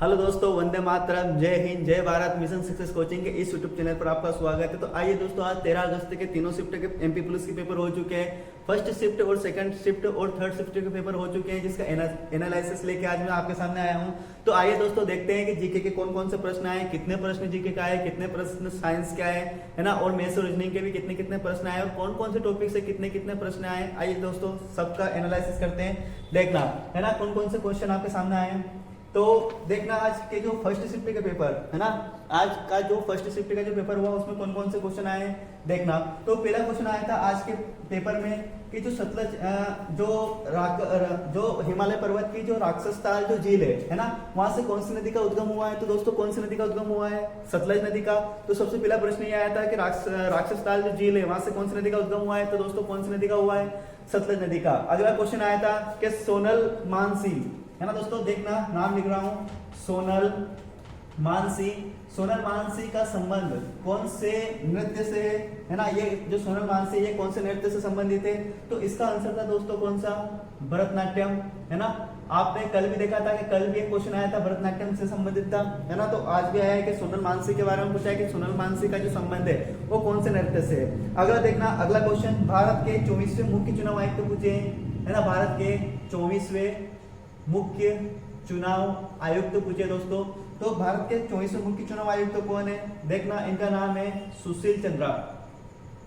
Hello दोस्तों, वंदे मातरम, जय हिंद, जय भारत। मिशन सक्सेस कोचिंग के इस यूट्यूब चैनल पर आपका स्वागत है। तो आइए दोस्तों, आज 13 अगस्त के तीनों शिफ्ट के एमपी पुलिस के पेपर हो चुके हैं। फर्स्ट शिफ्ट और सेकंड शिफ्ट और थर्ड शिफ्ट के पेपर हो चुके हैं, जिसका एनालिसिस लेके आज मैं आपके सामने आया हूं। तो आइए दोस्तों, देखते हैं कि जीके के कौन कौन से प्रश्न आए, कितने प्रश्न जीके का है, कितने प्रश्न साइंस के आए, है ना, और मैथ्स और रीजनिंग के भी कितने कितने प्रश्न आए और कौन कौन से टॉपिक से कितने कितने प्रश्न आए। आइए दोस्तों, सबका एनालिसिस करते हैं, देखना है ना कौन कौन से क्वेश्चन आपके सामने आए हैं। तो देखना, आज के जो फर्स्ट शिफ्ट के पेपर है ना, आज का जो फर्स्ट शिफ्ट का जो पेपर हुआ उसमें कौन कौन से क्वेश्चन आए देखना। तो पहला क्वेश्चन आया था आज के पेपर में कि जो सतलज जो हिमालय पर्वत की जो राक्षस ताल जो झील है ना, वहां से कौन सी नदी का उद्गम हुआ है। तो दोस्तों, कौन सी नदी का उद्गम हुआ है? सतलज नदी का। तो सबसे पहला प्रश्न ये आया था कि राक्षस ताल जो झील है वहां से कौन सी नदी का उद्गम हुआ है। तो दोस्तों, कौन सी नदी का हुआ है? सतलज नदी का। अगला क्वेश्चन आया था कि सोनल मानसी, है ना दोस्तों, देखना नाम लिख रहा हूं, सोनल मानसी। सोनल मानसी का संबंध कौन से नृत्य से है ना, ये जो सोनल मानसी ये कौन से नृत्य से संबंधित है? तो इसका आंसर था दोस्तों कौन सा? भरतनाट्यम, है ना। आपने कल भी देखा था कि कल भी एक क्वेश्चन आया था भरतनाट्यम से संबंधित था, है ना। तो आज भी आया है कि सोनल मानसी के बारे में पूछा है कि सोनल मानसी का जो संबंध है वो कौन से नृत्य से है। अगला देखना, अगला क्वेश्चन, भारत के 24वें मुख्य चुनाव आयुक्त पूछे, है ना, भारत के 24वें मुख्य चुनाव आयुक्त पूछे दोस्तों। तो भारत के 24वें मुख्य चुनाव आयुक्त कौन है? देखना, इनका नाम है सुशील चंद्रा,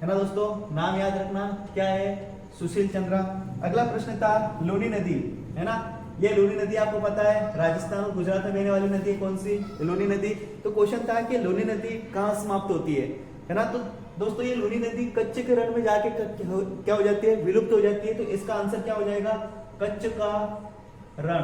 है ना दोस्तों, नाम याद रखना क्या है? सुशील चंद्रा। अगला प्रश्न था लूनी नदी, है ना। ये लूनी नदी आपको पता है राजस्थान और गुजरात में बहने वाली नदी है, कौन सी? लूनी नदी। तो क्वेश्चन था कि लूनी नदी कहाँ समाप्त होती है ना। तो दोस्तों, ये लूनी नदी कच्छ के रण में जाके क्या हो जाती है? विलुप्त हो जाती है। तो इसका आंसर क्या हो जाएगा? कच्छ का रण,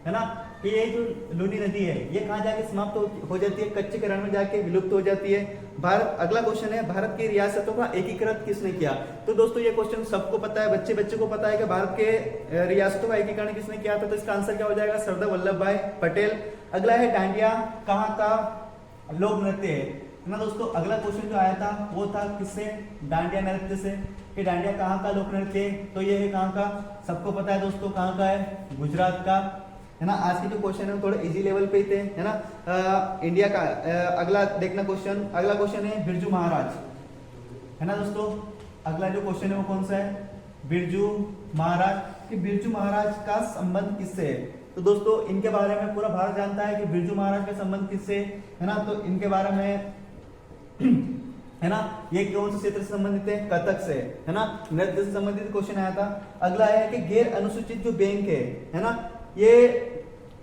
है ना। कि ये जो लूनी नदी है ये कहाँ जाके समाप्त हो जाती है? कच्छ के रण में जाके विलुप्त हो जाती है। भारत, अगला क्वेश्चन है, भारत की रियासतों का एकीकरण किसने किया? तो दोस्तों, ये क्वेश्चन सबको पता है, बच्चे बच्चे को पता है कि भारत के रियासतों का एकीकरण किसने किया था। तो इसका आंसर क्या हो जाएगा? सरदार वल्लभ भाई पटेल। अगला है डांडिया कहाँ का लोक नृत्य है ना दोस्तों। अगला क्वेश्चन जो आया था वो था किससे? डांडिया नृत्य से, कि डांडिया कहाँ का लोक नृत्य है। तो ये है कहाँ का? सबको पता है दोस्तों, कहाँ का है? गुजरात का, है ना। आज के जो क्वेश्चन है थोड़े इजी लेवल पे थे, है ना। इंडिया का अगला देखना क्वेश्चन, अगला क्वेश्चन है बिरजू महाराज, है ना दोस्तों। अगला जो क्वेश्चन है वो कौन सा है? बिरजू महाराज। कि बिरजू महाराज का संबंध किससे है? तो दोस्तों, इनके बारे में पूरा भारत जानता है कि बिरजू महाराज का संबंध किससे है ना। तो इनके बारे में है ना, ये कौन से क्षेत्र से संबंधित है? कथक से, है ना, नृत्य से संबंधित क्वेश्चन आया था। अगला है कि गैर अनुसूचित जो बैंक है ना, ये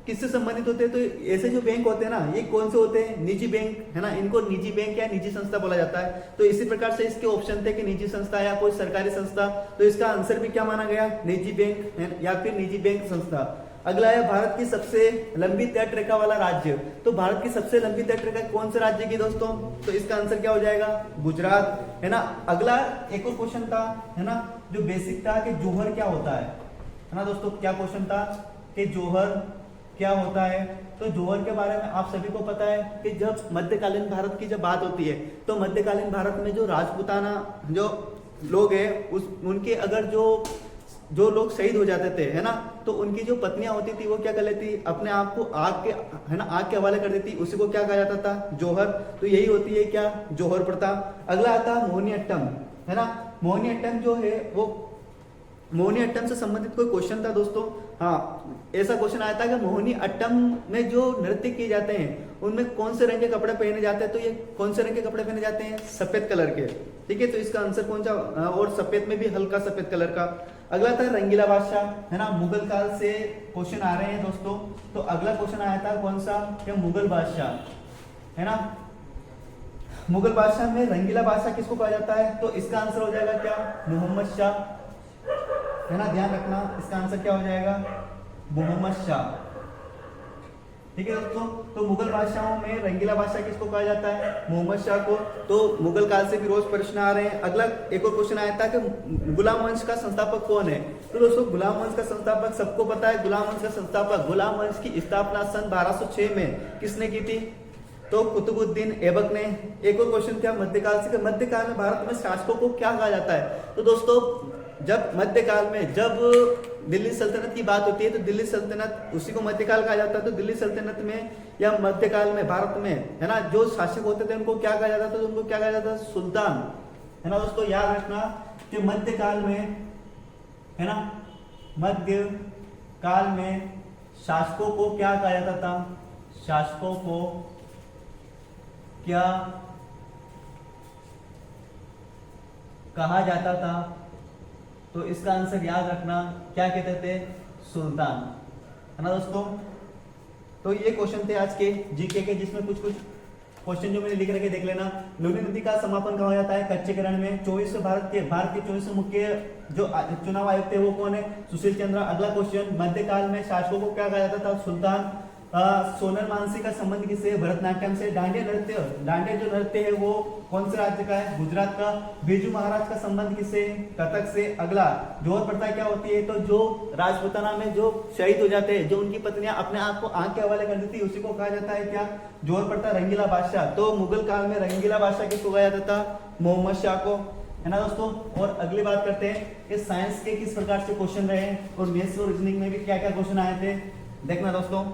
किससे संबंधित होते हैं? तो ऐसे जो बैंक होते हैं ना, ये कौन से होते हैं? निजी बैंक, है ना। इनको निजी बैंक या निजी संस्था बोला जाता है। तो इसी प्रकार से इसके ऑप्शन थे कि निजी संस्था या कोई सरकारी संस्था। तो इसका आंसर भी क्या माना गया? निजी बैंक या फिर निजी बैंक संस्था। अगला है भारत की सबसे लंबी तट रेखा वाला राज्य। तो भारत की सबसे लंबी तट रेखा कौन से राज्य की दोस्तों? तो इसका आंसर क्या हो जाएगा? गुजरात, है ना। अगला एक और क्वेश्चन था, है ना, जो बेसिक था कि जौहर क्या होता है ना दोस्तों। क्या क्वेश्चन था कि जौहर क्या होता है? तो जौहर के बारे में आप सभी को पता है कि जब मध्यकालीन भारत की जब बात होती है तो मध्यकालीन भारत में जो राजपूताना जो लोग हैं उनके अगर जो लोग शहीद हो जाते थे, है ना, तो उनकी जो पत्नियां होती थी वो क्या कर लेती? अपने आप को आग के, है ना, आग के हवाले कर देती। उसी को क्या कहा जाता था? जौहर। तो यही होती है क्या? जौहर प्रथा। अगला आता है मोहिनीअट्टम, है ना। मोहिनीअट्टम जो है वो मोहिनीअट्टम से संबंधित कोई क्वेश्चन था दोस्तों। हाँ, ऐसा क्वेश्चन आया था कि मोहिनीअट्टम में जो नृत्य किए जाते हैं उनमें कौन से रंग के कपड़े पहने जाते हैं? तो ये कौन से रंग के कपड़े पहने जाते हैं? सफेद कलर के, ठीक है। तो इसका आंसर कौन सा? और सफेद में भी हल्का सफेद कलर का। अगला था रंगीला बादशाह, है ना। मुगल काल से क्वेश्चन आ रहे हैं दोस्तों। तो अगला क्वेश्चन आया था कौन सा? कि मुगल बादशाह, है ना। मुगल बादशाह में रंगीला बादशाह किसको कहा जाता है? तो इसका आंसर हो जाएगा क्या? मोहम्मद शाह, है ना, ध्यान रखना। इसका आंसर क्या हो जाएगा? मोहम्मद शाह, ठीक है दोस्तों। तो मुगल बादशाहों में रंगीला बादशाह किसको कहा जाता है? मोहम्मद शाह को। तो मुगल काल से भी रोज प्रश्न आ रहे हैं। अगला एक और क्वेश्चन आया था कि गुलाम वंश का संस्थापक कौन है? तो दोस्तों, गुलाम वंश का संस्थापक सबको पता है। गुलाम वंश का संस्थापक, गुलाम वंश की स्थापना सन 1206 में किसने की थी? तो कुतुबुद्दीन ऐबक ने। एक और क्वेश्चन था मध्यकाल से, मध्यकाल में भारत में शासकों को क्या कहा जाता है? तो दोस्तों, जब मध्यकाल में जब दिल्ली सल्तनत की बात होती है तो दिल्ली सल्तनत उसी को मध्यकाल कहा जाता है। तो दिल्ली सल्तनत में या मध्यकाल में भारत में है ना जो शासक होते थे उनको क्या कहा जाता था, उनको क्या कहा जाता था, सुल्तान, है ना दोस्तों। याद रखना कि मध्यकाल में, है ना, मध्य काल में शासकों को क्या कहा जाता था, शासकों को क्या कहा जाता था। तो इसका आंसर याद रखना, क्या कहते थे, सुल्तान, है ना दोस्तों। तो ये क्वेश्चन थे आज के जीके के, जिसमें कुछ कुछ क्वेश्चन जो मैंने लिख रखे देख लेना। लूनी नदी का समापन कहा जाता है, कच्चीकरण में। 24 भारत के 24 मुख्य जो चुनाव आयुक्त थे वो कौन है, सुशील चंद्र। अगला क्वेश्चन, मध्यकाल में शासकों को क्या कहा जाता था, सुल्तान। सोनल मानसी का संबंध किससे, भरतनाट्यम से। डांडिया जो नृत्य है वो कौन से राज्य का है, गुजरात का। बिरजू महाराज का संबंध किससे, कथक से। अगला, जोहर प्रथा क्या होती है, तो जो राजपूताना में जो शहीद हो जाते हैं, जो उनकी पत्नियां अपने आप को आंख के हवाले कर देती, उसी को कहा जाता है क्या, जोहर प्रथा। रंगीला बादशाह, तो मुगल काल में रंगीला बादशाह किसको कहा जाता था, मोहम्मद शाह को, है ना दोस्तों। और अगली बात करते हैं कि साइंस के किस प्रकार से क्वेश्चन रहे और मैथ्स और रीजनिंग में भी क्या क्या क्वेश्चन आए थे, देखना दोस्तों।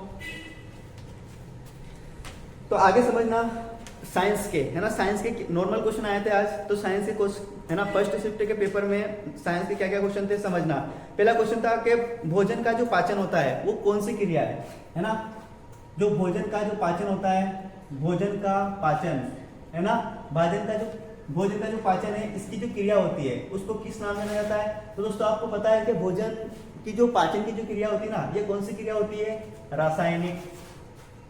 तो आगे समझना साइंस के, है ना, साइंस के नॉर्मल क्वेश्चन आए थे आज। तो साइंस के क्वेश्चन, है ना, फर्स्ट शिफ्ट के पेपर में साइंस के क्या क्या क्वेश्चन थे समझना। पहला क्वेश्चन था कि भोजन का जो पाचन होता है वो कौन सी क्रिया है ना। जो भोजन का जो पाचन होता है, भोजन का पाचन, है ना, भोजन का जो पाचन है, इसकी जो क्रिया होती है उसको किस नाम में जाना जाता है। तो दोस्तों आपको पता है कि भोजन की जो पाचन की जो क्रिया होती है ना, ये कौन सी क्रिया होती है, रासायनिक।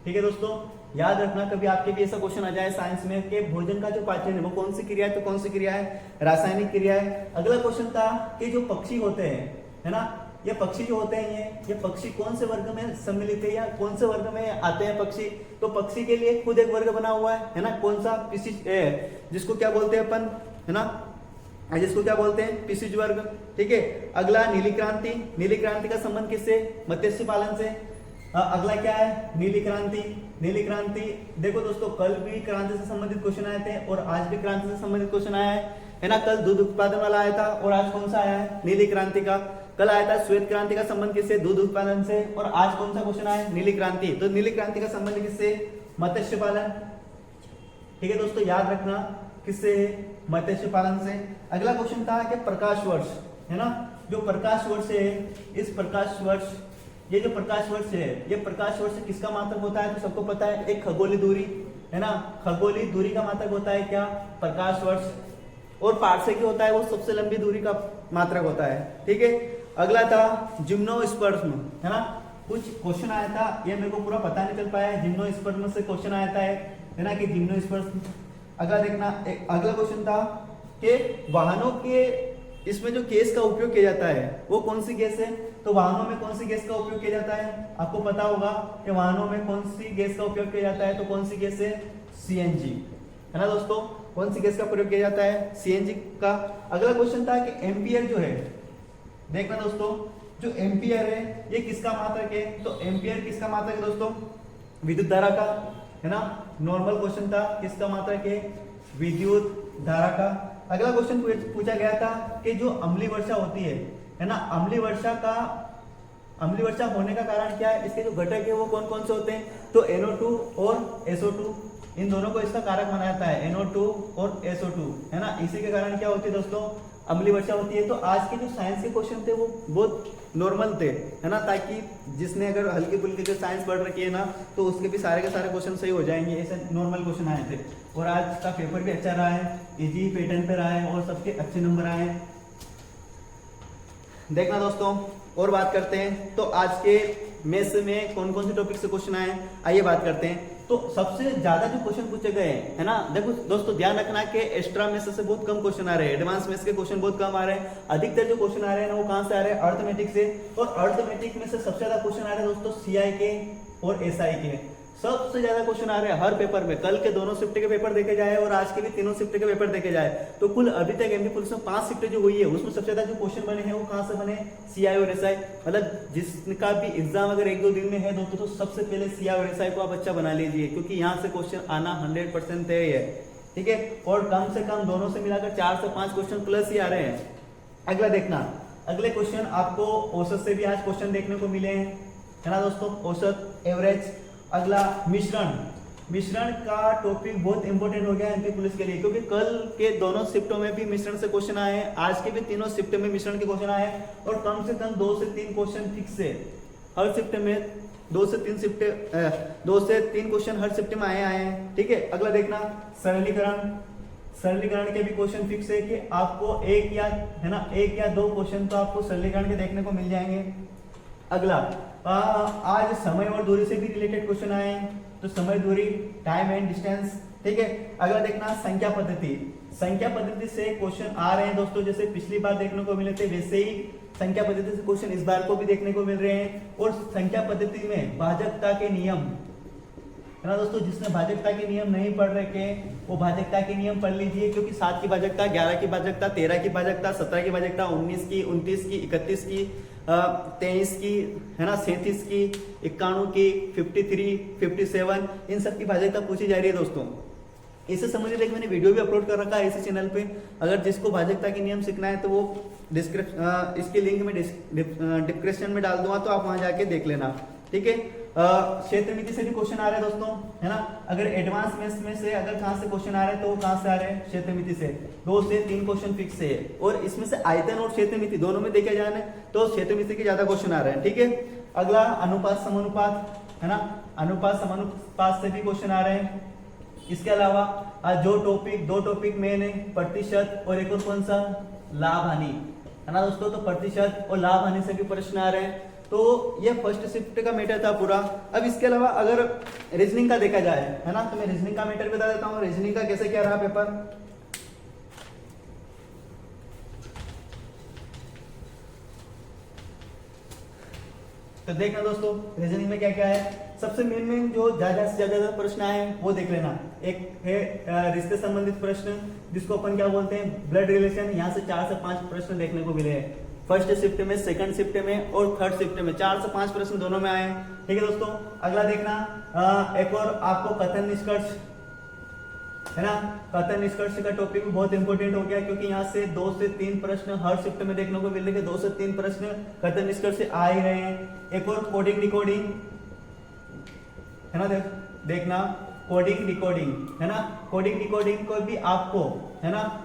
ठीक है दोस्तों, याद रखना कभी आपके भी ऐसा क्वेश्चन आ जाए साइंस में कि भोजन का जो पाचन है वो कौन सी क्रिया है, तो कौन सी क्रिया है, रासायनिक क्रिया है। अगला क्वेश्चन था कि जो पक्षी होते हैं, है ना, ये पक्षी जो होते हैं ये पक्षी कौन से वर्ग में सम्मिलित है या कौन से वर्ग में आते हैं पक्षी। तो पक्षी के लिए खुद एक वर्ग बना हुआ है ना, कौन सा, जिसको क्या बोलते हैं अपन, है ना, जिसको क्या बोलते हैं, पिसिज वर्ग। ठीक है। अगला नीली क्रांति, नीली क्रांति का संबंध किससे, मत्स्य पालन से। अगला क्या है, नीली क्रांति। नीली क्रांति, देखो दोस्तों कल भी क्रांति से संबंधित क्वेश्चन आए थे और आज भी क्रांति से संबंधित क्वेश्चन आया है ना। कल दूध उत्पादन वाला आया था और आज कौन सा आया है, नीली क्रांति का। कल आया था श्वेत क्रांति का संबंध किससे, दूध उत्पादन से, और आज कौन सा क्वेश्चन आया, नीली क्रांति। तो नीली क्रांति का संबंध किससे, मत्स्य पालन। ठीक है दोस्तों, याद रखना किससे, मत्स्य पालन से। अगला क्वेश्चन था कि प्रकाश वर्ष, है ना, जो प्रकाश वर्ष है, इस प्रकाश वर्ष, ये जो प्रकाश वर्ष है, ये प्रकाश वर्ष किसका मात्रक होता है, तो सबको पता है, एक खगोलीय दूरी, है ना, खगोलीय दूरी का मात्रक होता है क्या, प्रकाश वर्ष। और पार्सेक की होता है, वो सबसे लंबी दूरी का मात्रक होता है। ठीक है। अगला था जिम्नोस्पर्म, है ना, कुछ क्वेश्चन आया था, ये मेरे को पूरा पता नहीं चल पाया, जिम्नोस्पर्म से क्वेश्चन आया था है ना, कि जिम्नोस्पर्म। अगला देखना, अगला क्वेश्चन था कि वाहनों के इसमें जो गैस का उपयोग किया जाता है वो कौन सी गैस है। तो वाहनों में कौन सी गैस का उपयोग किया जाता है, आपको पता होगा कि वाहनों में कौन सी गैस का उपयोग किया जाता है, तो कौन सी गैस है, सीएनजी, है ना दोस्तों। कौन सी गैस का प्रयोग किया जाता है, सीएनजी का। अगला क्वेश्चन था कि एम्पियर जो है, देखना दोस्तों, जो एम्पियर है ये किसका मात्रक है, तो एम्पियर किसका मात्रक है दोस्तों, विद्युत धारा का, है ना। नॉर्मल क्वेश्चन था, किसका मात्रक है, विद्युत धारा का। अगला क्वेश्चन पूछा गया था कि जो अम्लीय वर्षा होती है ना, अम्लीय वर्षा होने का कारण क्या है, इसके जो घटक है वो कौन कौन से होते हैं, तो NO2 और SO2, इन दोनों को इसका कारक माना जाता है, NO2 और SO2, है ना। इसी के कारण क्या होती है दोस्तों, अम्लीय वर्षा होती है। तो आज के जो साइंस के क्वेश्चन थे वो बहुत नॉर्मल थे, है ना, ताकि जिसने अगर हल्की फुल्की जो साइंस पढ़ रखी है ना, तो उसके भी सारे के सारे क्वेश्चन सही हो जाएंगे। ऐसे नॉर्मल क्वेश्चन आए थे और आज का पेपर भी अच्छा रहा है, इजी पैटर्न पे रहा है और सबके अच्छे नंबर आए हैं। देखना दोस्तों, और बात करते हैं तो आज के मैथ्स में कौन कौन से टॉपिक से क्वेश्चन आए, आइए बात करते हैं। तो सबसे ज्यादा जो क्वेश्चन पूछे गए हैं, है ना, देखो दोस्तों ध्यान रखना कि एक्स्ट्रा मैथ्स से बहुत कम क्वेश्चन आ रहे हैं, एडवांस मैथ्स के क्वेश्चन बहुत कम आ रहे हैं। अधिकतर जो क्वेश्चन आ रहे हैं ना वो कहां से आ रहे हैं, अर्थमेटिक से। और अर्थमेटिक में से सबसे ज्यादा क्वेश्चन आ रहे हैं दोस्तों सीआई के और एसआई के, सबसे ज्यादा क्वेश्चन आ रहे हैं हर पेपर में। कल के दोनों शिफ्ट के पेपर देखे जाए और आज के भी तीनों शिफ्ट के पेपर देखे जाए तो कुल अभी तक एमपी पुलिस में 5 शिफ्ट जो हुई है उसमें सबसे ज्यादा जो क्वेश्चन बने हैं वो कहां से बने, सीआई और एसआई। मतलब जिसका भी एग्जाम अगर 1-2 दिन में है दोस्तों तो सबसे पहले सीआई और एसआई को आप अच्छा बना लीजिए, क्योंकि यहाँ से क्वेश्चन आना 100% तय है। ठीक है। और कम से कम दोनों से मिलाकर 4 से 5 क्वेश्चन प्लस ही आ रहे हैं। अगला देखना अगले क्वेश्चन आपको औसत से भी आज क्वेश्चन देखने को मिले हैं, है ना दोस्तों, औसत, एवरेज। अगला मिश्रण का टॉपिक बहुत इंपॉर्टेंट हो गया एमपी पुलिस के लिए, क्योंकि कल के दोनों शिफ्टों में भी मिश्रण से क्वेश्चन आए हैं, आज के भी तीनों शिफ्ट में मिश्रण के क्वेश्चन आए हैं, और कम से कम 2 से 3 क्वेश्चन फिक्स है हर शिफ्ट में। 2 से 3 क्वेश्चन हर शिफ्ट में आए हैं, ठीक है। अगला देखना सरलीकरण के भी क्वेश्चन फिक्स है कि आपको एक या दो क्वेश्चन तो आपको सरलीकरण के देखने को मिल जाएंगे। अगला आज समय और दूरी से भी रिलेटेड क्वेश्चन आए हैं, तो समय, दूरी, टाइम एंड डिस्टेंस, ठीक है। अगला देखना संख्या पद्धति से क्वेश्चन आ रहे हैं दोस्तों, जैसे पिछली बार देखने को मिले थे वैसे ही संख्या पद्धति से क्वेश्चन इस बार को भी देखने को मिल रहे हैं। और संख्या पद्धति में भाजकता के नियम, है ना दोस्तों, जिसने भाजकता के नियम नहीं पढ़ रखे वो भाजकता के नियम पढ़ लीजिए, क्योंकि 7 की भाजकता, 11 की भाजकता, 13 की भाजकता, 17 की भाजकता, 19 की, 29 की, 31 की, 23 की, है ना, 37 की, 91 की, 53, 57, इन सब की भाजकता पूछी जा रही है दोस्तों। इसे समझने के मैंने वीडियो भी अपलोड कर रखा है इसी चैनल पे, अगर जिसको भाजकता के नियम सीखना है तो वो इसके लिंक में डिस्क्रिप्शन में डाल दूंगा, तो आप वहां जाके देख लेना, ठीक है। क्षेत्रमिति से भी क्वेश्चन आ रहे हैं दोस्तों, है ना। अगर एडवांस मैथ्स में से अगर कहां से क्वेश्चन आ रहे हैं तो वो कहां से आ रहे हैं, क्षेत्रमिति से। 2 से 3 क्वेश्चन फिक्स है, और इसमें से आयतन और क्षेत्रमिति दोनों में देखे जाने तो क्षेत्रमिति के ज्यादा क्वेश्चन आ रहे हैं, ठीक है। अगला अनुपात समानुपात, है ना, अनुपात समानुपात से भी क्वेश्चन आ रहे हैं। इसके अलावा दो टॉपिक मेन है, प्रतिशत और एक और कौन सा, लाभ हानि, है ना दोस्तों। तो प्रतिशत और लाभ हानि से भी प्रश्न आ रहे हैं। तो ये फर्स्ट शिफ्ट का मैटर था पूरा। अब इसके अलावा अगर रीजनिंग का देखा जाए, है ना, तो मैं रीजनिंग का मैटर बता देता हूँ, रीजनिंग का कैसे क्या रहा पेपर। तो देखना दोस्तों रीजनिंग में क्या क्या है। सबसे मेन जो ज्यादा से ज्यादा प्रश्न आए वो देख लेना। एक है रिश्ते संबंधित प्रश्न, जिसको अपन क्या बोलते हैं, ब्लड रिलेशन। यहाँ से 4 से 5 प्रश्न देखने को मिले हैं फर्स्ट शिफ्ट में, सेकंड शिफ्ट में और थर्ड शिफ्ट में। 4 से 5 प्रश्न दोनों में आए, ठीक है दोस्तों। अगला देखना एक और आपको कथन निष्कर्ष, है ना। कथन निष्कर्ष का टॉपिक भी बहुत इंपॉर्टेंट हो गया, क्योंकि यहाँ से 2 से 3 प्रश्न हर शिफ्ट में देखने को मिल रहे हैं। 2 से 3 प्रश्न कथन निष्कर्ष से आ ही रहे हैं। एक और कोडिंग डिकोडिंग, है ना, देखना कोडिंग डिकोडिंग, है ना। कोडिंग डिकोडिंग को भी आपको, है ना,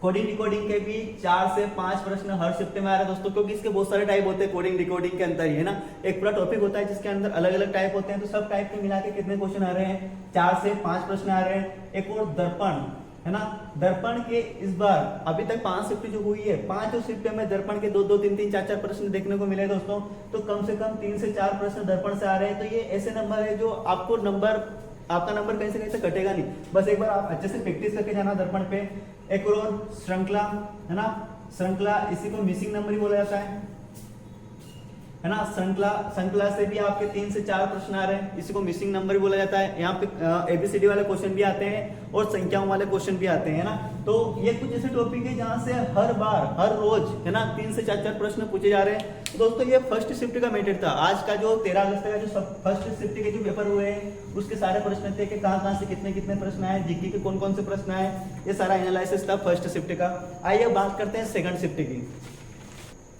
कोडिंग डिकोडिंग के भी 4 से 5 प्रश्न हर शिफ्ट में आ रहे हैं दोस्तों, क्योंकि इसके बहुत सारे टाइप होते हैं कोडिंग डिकोडिंग के अंदर ही, है ना। एक पूरा टॉपिक होता है जिसके अंदर अलग अलग टाइप होते हैं, तो सब टाइप के मिला के कितने क्वेश्चन आ रहे हैं, 4 से 5 प्रश्न आ रहे हैं। एक और दर्पण, है ना, दर्पण के इस बार अभी तक 5 शिफ्ट जो हुई है, 5 शिफ्ट में दर्पण के 2-2, 3-3, 4-4 प्रश्न देखने को मिले दोस्तों। तो कम से कम 3 से 4 प्रश्न दर्पण से आ रहे हैं। तो ये ऐसे नंबर है जो आपका नंबर कहीं से कटेगा नहीं, बस एक बार आप अच्छे से प्रैक्टिस करके जाना दर्पण पे। एक और श्रृंखला, है ना, श्रृंखला, इसी को मिसिंग नंबर ही बोला जाता है ना। श्रृंखला से भी आपके 3 से 4 प्रश्न आ रहे हैं, इसी को मिसिंग नंबर ही बोला जाता है। यहाँ पे एबीसीडी वाले क्वेश्चन भी आते हैं और संख्याओं वाले क्वेश्चन भी आते हैं, ना। तो ये कुछ ऐसे टॉपिक है जहाँ से हर बार हर रोज, है ना, 3 से 4 प्रश्न पूछे जा रहे हैं। तो दोस्तों ये फर्स्ट शिफ्ट का मैटर था। आज का जो 13 अगस्त का जो फर्स्ट शिफ्ट के जो पेपर हुए हैं उसके सारे प्रश्न थे कि कहाँ से कितने प्रश्न आए, जीके के कौन से प्रश्न आए, ये सारा एनालिसिस था फर्स्ट शिफ्ट का। आइए बात करते हैं सेकंड शिफ्ट की।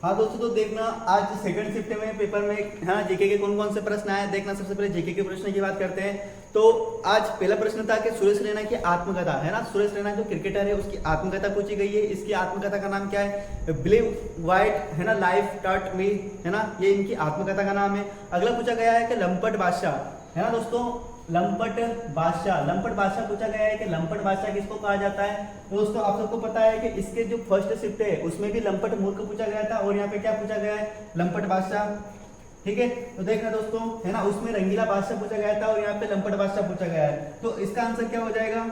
हाँ दोस्तों, तो देखना आज सेकंड शिफ्ट में पेपर में, हाँ, जीके के कौन से प्रश्न आए देखना। सबसे पहले जीके के प्रश्न की बात करते हैं। तो आज पहला प्रश्न था कि सुरेश रैना की आत्मकथा, है ना। सुरेश रैना जो क्रिकेटर है उसकी आत्मकथा पूछी गई है। इसकी आत्मकथा का नाम क्या है, बिलीव वाइट, है ना, लाइफ टॉट मी, है ना, ये इनकी आत्मकथा का नाम है। अगला पूछा गया है कि लंपट बादशाह, है ना दोस्तों, लंपट बादशाह पूछा गया है कि लंपट बादशाह किसको कहा जाता है। तो दोस्तों आप सबको पता है कि इसके जो फर्स्ट शिफ्ट है उसमें भी लंपट मूर्ख पूछा गया था, और यहाँ पे क्या पूछा गया है, लंपट बादशाह, ठीक है। तो देखना दोस्तों, है ना, उसमें रंगीला बादशाह पूछा गया था और यहाँ पे लंपट बादशाह पूछा गया है। तो इसका आंसर क्या हो जाएगा,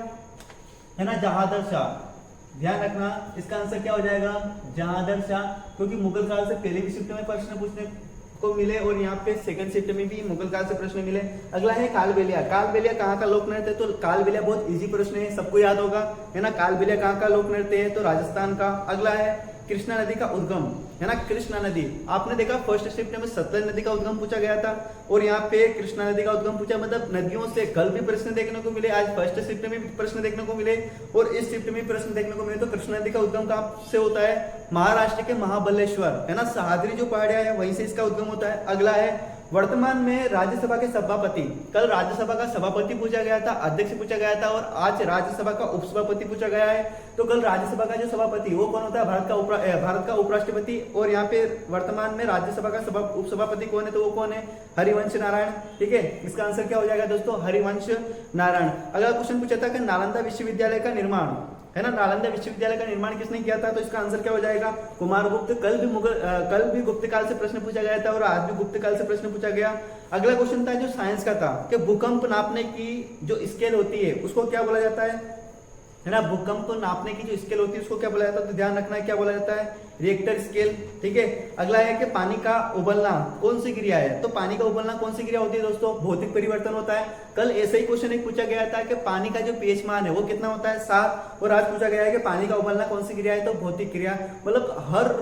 है ना, जहादर शाह। ध्यान रखना, इसका आंसर क्या हो जाएगा, जहादर शाह, क्योंकि मुगल काल से पहले भी शिफ्ट में प्रश्न पूछने को मिले और यहाँ पे सेकंड शिफ्ट में भी मुगल काल से प्रश्न मिले। अगला है कालबेलिया। कालबेलिया कहाँ का लोक नृत्य है, तो कालबेलिया बहुत इजी प्रश्न है, सबको याद होगा, है ना। कालबेलिया कहाँ का लोक नृत्य है, तो राजस्थान का। अगला है कृष्णा नदी का उद्गम, है ना, कृष्णा नदी। आपने देखा फर्स्ट शिफ्ट में सतलज नदी का उद्गम पूछा गया था और यहाँ पे कृष्णा नदी का उद्गम पूछा, मतलब नदियों से कल भी प्रश्न देखने को मिले, आज फर्स्ट शिफ्ट में भी प्रश्न देखने को मिले और इस शिफ्ट में प्रश्न देखने को मिले। तो कृष्णा नदी का उद्गम कहाँ से होता है? महाराष्ट्र के महाबलेश्वर, है ना, सह्याद्री जो पहाड़ियां है वहीं से इसका उद्गम होता है। अगला है वर्तमान में राज्यसभा के सभापति, कल राज्यसभा का सभापति पूछा गया था, अध्यक्ष पूछा गया था और आज राज्यसभा का उपसभापति पूछा गया है। तो कल राज्यसभा का जो सभापति वो कौन होता है? भारत का उपराष्ट्रपति। और यहाँ पे वर्तमान में राज्यसभा का उपसभापति कौन है? तो वो कौन है? हरिवंश नारायण। ठीक है, इसका आंसर क्या हो जाएगा दोस्तों? हरिवंश नारायण। अगला क्वेश्चन पूछा था कि नालंदा विश्वविद्यालय का निर्माण, है ना, नालंदा विश्वविद्यालय का निर्माण किसने किया था? तो इसका आंसर क्या हो जाएगा? कुमारगुप्त। कल भी गुप्त काल से प्रश्न पूछा गया था और आज भी गुप्त काल से प्रश्न पूछा गया। अगला क्वेश्चन था जो साइंस का था कि भूकंप नापने की जो स्केल होती है उसको क्या बोला जाता है ना, भूकंप नापने की जो स्केल होती है उसको क्या बोला जाता है? तो ध्यान रखना है क्या बोला जाता है? Richter scale. ठीक है, अगला है कि पानी का उबलना कौन सी क्रिया है? तो पानी का उबलना कौन सी क्रिया होती है दोस्तों? भौतिक परिवर्तन होता है। कल ऐसे ही क्वेश्चन एक पूछा गया था कि पानी का जो पीएच मान है वो कितना होता है? 7। और आज पूछा गया है कि पानी का उबलना कौन सी क्रिया है? तो भौतिक क्रिया। मतलब हर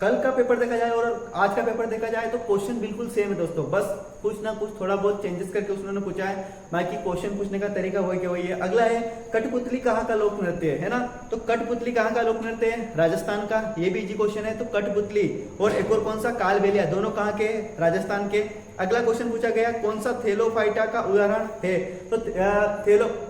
कल का पेपर देखा जाए और आज का पेपर देखा जाए तो क्वेश्चन बिल्कुल सेम है दोस्तों, बस कुछ ना कुछ थोड़ा बहुत चेंजेस करके उन्होंने पूछा है, बाकी क्वेश्चन पूछने का तरीका वही के वही है। अगला है कठपुतली कहाँ का लोक नृत्य है ना, तो कठपुतली कहाँ का लोक नृत्य है? राजस्थान का, ये भी इजी क्वेश्चन है। तो कठपुतली और एक और कौन सा? कालबेलिया, दोनों कहाँ के? राजस्थान के। अगला क्वेश्चन पूछा गया कौन सा थेलोफाइटा का उदाहरण है? तो तो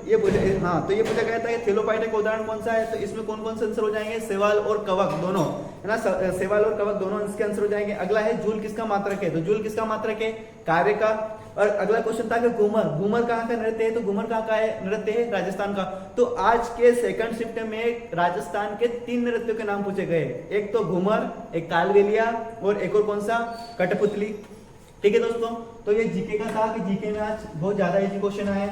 ये पूछा गया था कि थेलोफाइटा का उदाहरण कौन सा है? तो इसमें कौन कौन से आंसर हो जाएंगे? सेवाल और कवक दोनों, है ना, सेवाल और कवक दोनों इसके आंसर हो जाएंगे। अगला है जूल किसका मात्रक है? तो जूल किसका मात्रक है? कार्य का। और अगला क्वेश्चन था कि घूमर कहाँ का नृत्य है? तो घूमर कहाँ का है? नृत्य है राजस्थान का। तो आज के सेकंड शिफ्ट में राजस्थान के 3 नृत्यों के नाम पूछे गए, एक तो घूमर, एक कालबेलिया और एक और कौन सा? कठपुतली। ठीक है दोस्तों, तो ये जीके का था कि जीके में आज बहुत ज्यादा इजी क्वेश्चन आए।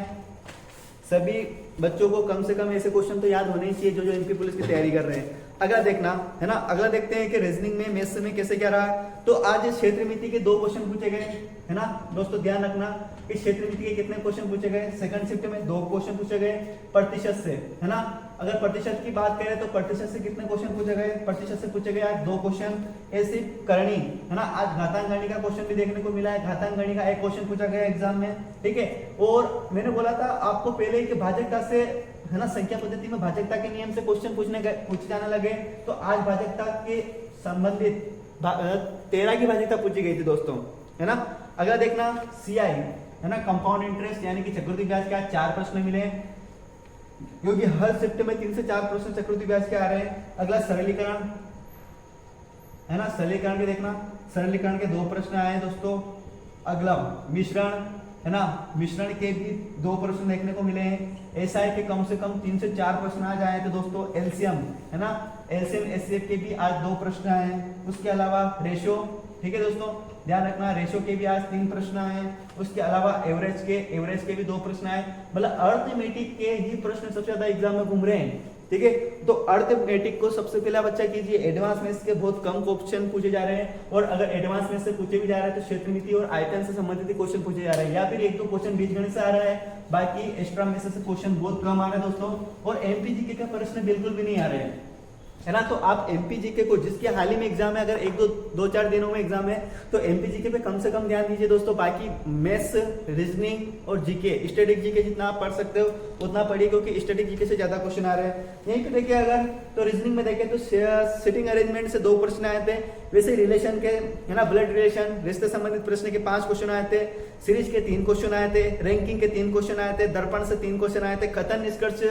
सभी बच्चों को कम से कम ऐसे क्वेश्चन तो याद होने ही चाहिए जो एमपी पुलिस की तैयारी कर रहे हैं। अगला देखना, है ना, अगला देखते हैं कि रीजनिंग में मैथ्स में कैसे क्या रहा। तो आज क्षेत्र मिति के 2 क्वेश्चन पूछे गए, है ना दोस्तों, ध्यान रखना कि क्षेत्र मिति के कितने क्वेश्चन पूछे गए? सेकंड शिफ्ट में 2 क्वेश्चन पूछे गए प्रतिशत से, है ना। अगर प्रतिशत की बात करें तो प्रतिशत से कितने क्वेश्चन पूछे गए? प्रतिशत से पूछे गए आज 2 क्वेश्चन। ऐसे करणी, है ना, आज घातांक गणित का क्वेश्चन भी देखने को मिला है, घातांक गणित का 1 क्वेश्चन पूछा गया एग्जाम में। ठीक है, और मैंने बोला था आपको पहले कि भाजकता से, है ना, संख्या पद्धति में भाजकता के नियम से क्वेश्चन पूछे जाने लगे। तो आज भाजकता के संबंधित 13 की भाजकता पूछी गई थी दोस्तों, है ना। अगला देखना सीआई, है ना, कंपाउंड इंटरेस्ट यानी कि चक्रवृद्धि ब्याज के आज 4 प्रश्न मिले, क्योंकि हर शिफ्ट में 3 से 4 प्रश्न चक्रवृद्धि ब्याज के आ रहे हैं। अगला सरलीकरण, है ना, सरलीकरण के देखना, सरलीकरण के 2 प्रश्न आए हैं दोस्तों। अगला मिश्रण, है ना, मिश्रण के भी 2 प्रश्न देखने को मिले हैं। एसआई के कम से कम 3 से 4 प्रश्न आज आए थे दोस्तों। एलसीएम, है ना, एलसीएम एचसीएफ के भी आज 2 प्रश्न आए हैं। उसके अलावा रेशो, ठीक है दोस्तों, ध्यान रखना, रेशो के भी आज 3 प्रश्न आए हैं। उसके अलावा एवरेज के भी 2 प्रश्न आए। मतलब अर्थमेटिक के ही प्रश्न सबसे ज्यादा एग्जाम में घूम रहे हैं। ठीक है, तो अर्थमेटिक को सबसे पहला बच्चा कीजिए। एडवांस मैथ्स के बहुत कम क्वेश्चन पूछे जा रहे हैं, और अगर एडवांस मैथ्स से पूछे भी जा रहे हैं तो क्षेत्र मिति और आयतन से संबंधित क्वेश्चन पूछे जा रहे हैं, या फिर 1-2 क्वेश्चन बीजगणित से आ रहा है, बाकी एक्स्ट्रा मैथ्स से क्वेश्चन बहुत कम आ रहे हैं दोस्तों। और एमपीजीके का प्रश्न बिल्कुल भी नहीं आ रहे हैं, है ना। तो आप एमपीजीके को, जिसके हाल ही में एग्जाम है, अगर 1-2-4 दिनों में एग्जाम है, तो एमपीजीके पे कम से कम ध्यान दीजिए दोस्तों। बाकी मैथ्स, रीजनिंग और जीके, स्टैटिक जीके जितना आप पढ़ सकते हो उतना पढ़िए, क्योंकि स्टैटिक जीके से ज्यादा क्वेश्चन आ रहे हैं। यहीं पे देखिए, अगर तो रीजनिंग में देखें तो सिटिंग अरेंजमेंट से 2 प्रश्न आए थे। वैसे रिलेशन के, है ना, ब्लड रिलेशन, रिश्ते संबंधित प्रश्न के 5 क्वेश्चन आए थे। सीरीज के 3 क्वेश्चन आए थे। रैंकिंग के 3 क्वेश्चन आए थे। दर्पण से 3 क्वेश्चन आए थे। कथन, निष्कर्ष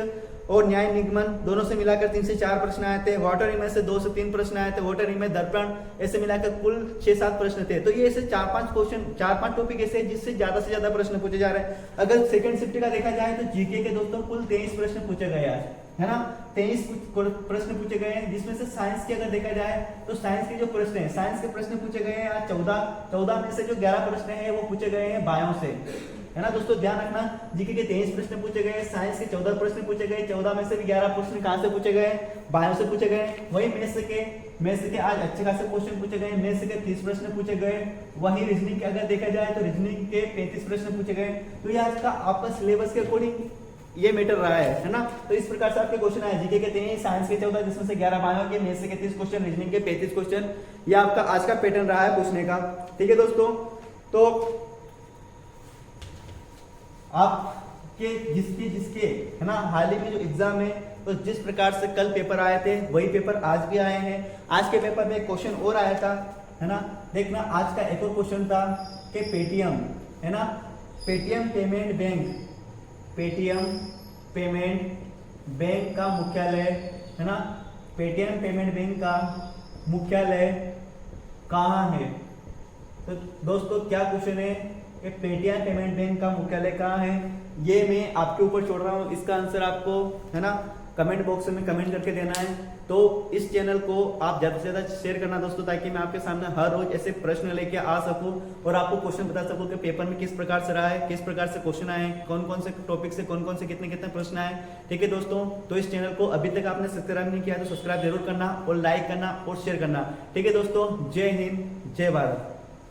और न्याय निगमन दोनों से मिलाकर 3 से 4 प्रश्न आए थे। वाटर इमेज से 2 से 3 प्रश्न आए थे। वाटर इमेज, दर्पण, ऐसे मिलाकर कुल 6-7 प्रश्न थे। तो ये ऐसे 4-5 क्वेश्चन, 4-5 टॉपिक ऐसे हैं जिससे ज्यादा से ज्यादा प्रश्न पूछे जा रहे हैं। अगर सेकंड शिफ्ट का देखा जाए तो जीके के दोस्तों कुल 23 प्रश्न पूछे गए आज, है ना, 23 प्रश्न पूछे गए हैं, जिसमें से साइंस के अगर देखा जाए तो साइंस के जो प्रश्न है, साइंस के प्रश्न पूछे गए हैं आज 14 में से जो 11 प्रश्न है वो पूछे गए हैं बायो से, है ना दोस्तों। ध्यान रखना, जीके के 23 प्रश्न पूछे गए, साइंस के 14 प्रश्न पूछे गए। 14 में से भी 11 प्रश्न कहां से पूछे गए? बायो से पूछे गए। वही मैथ्स के आज अच्छे खासे क्वेश्चन पूछे गए। मैथ्स के 30 प्रश्न पूछे गए। वही रीजनिंग के अगर देखा जाए तो रीजनिंग के 35 प्रश्न पूछे गए। तो ये आज का आपका सिलेबस के अकॉर्डिंग ये मैटर रहा है ना। तो इस प्रकार से आपके क्वेश्चन आए, जीके के 23, साइंस के 14, जिसमें से 11 बायो के, मैथ्स के 30 क्वेश्चन, रीजनिंग के 35 क्वेश्चन। ये आपका आज का पैटर्न रहा है पूछने का। ठीक है दोस्तों, तो आपके जिसके जिसके है ना हाल ही में जो एग्जाम है, तो जिस प्रकार से कल पेपर आए थे वही पेपर आज भी आए हैं। आज के पेपर में एक क्वेश्चन और आया था, है ना। देखना आज का एक और क्वेश्चन था कि पेटीएम, है ना, Paytm payment bank, Paytm payment bank का मुख्यालय, है ना, पेटीएम पेमेंट बैंक का मुख्यालय कहाँ है। तो दोस्तों क्या क्वेश्चन है कि पेटीएम पेमेंट बैंक का मुख्यालय कहाँ है, ये मैं आपके ऊपर छोड़ रहा हूँ। इसका आंसर आपको, है ना, कमेंट बॉक्स में कमेंट करके देना है। तो इस चैनल को आप ज्यादा से ज्यादा शेयर करना दोस्तों, ताकि मैं आपके सामने हर रोज ऐसे प्रश्न लेके आ सकूं और आपको क्वेश्चन बता सकूं कि पेपर में किस प्रकार से रहा है, किस प्रकार से क्वेश्चन आए, कौन कौन से टॉपिक से कौन कौन से कितने कितने प्रश्न आए। ठीक है दोस्तों, तो इस चैनल को अभी तक आपने सब्सक्राइब नहीं किया तो सब्सक्राइब जरूर करना और लाइक करना और शेयर करना। ठीक है दोस्तों, जय हिंद, जय भारत।